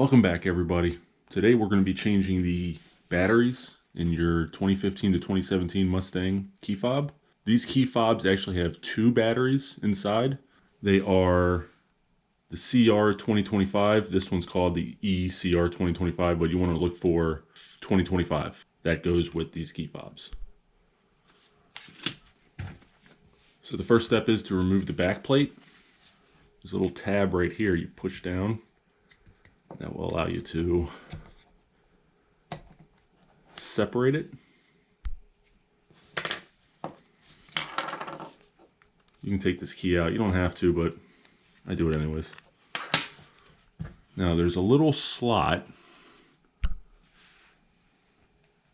Welcome back, everybody. Today we're going to be changing the batteries in your 2015 to 2017 Mustang key fob. These key fobs actually have two batteries inside. They are the CR 2025. This one's called the ECR 2025, but you want to look for 2025. That goes with these key fobs. So the first step is to remove the back plate. There's a little tab right here you push down. That will allow you to separate it. You can take this key out. You don't have to, but I do it anyways. Now there's a little slot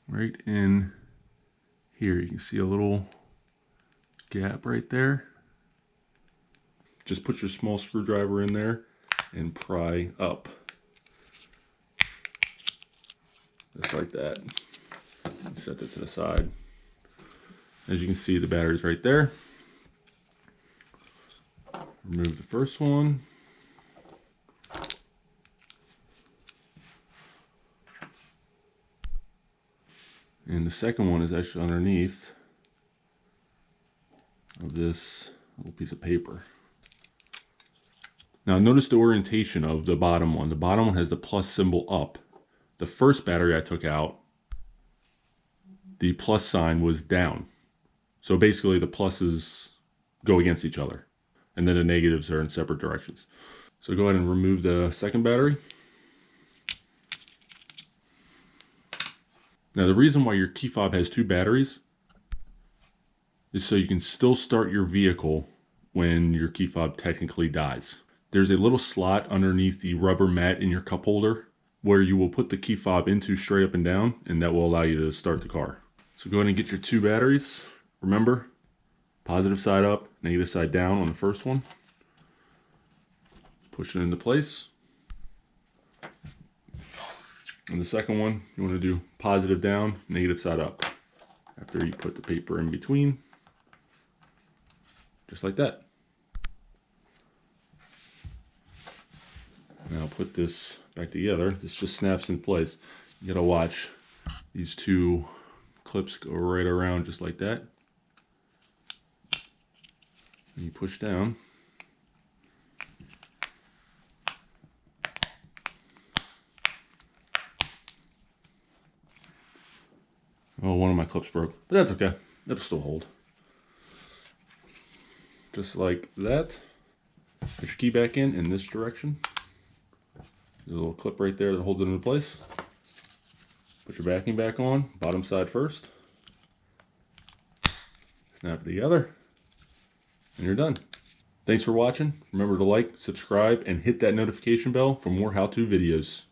right in here. You can see a little gap right there. Just put your small screwdriver in there and pry up. Just like that. Set that to the side. As you can see, the battery's right there. Remove the first one. And the second one is actually underneath of this little piece of paper. Now notice the orientation of the bottom one. The bottom one has the plus symbol up. The first battery I took out, the plus sign was down. So basically the pluses go against each other, and then the negatives are in separate directions. So go ahead and remove the second battery. Now the reason why your key fob has two batteries is so you can still start your vehicle when your key fob technically dies. There's a little slot underneath the rubber mat in your cup holder where you will put the key fob into straight up and down, and that will allow you to start the car. So go ahead and get your two batteries. Remember, positive side up, negative side down on the first one. Push it into place. And the second one, you want to do positive down, negative side up. After you put the paper in between, just like that. Now put this back together. This just snaps in place. You gotta watch these two clips go right around just like that. And you push down. Oh, one of my clips broke, but that's okay. It'll still hold. Just like that. Put your key back in this direction. There's a little clip right there that holds it into place. Put your backing back on, bottom side first. Snap it together, and you're done. Thanks for watching. Remember to like, subscribe, and hit that notification bell for more how-to videos.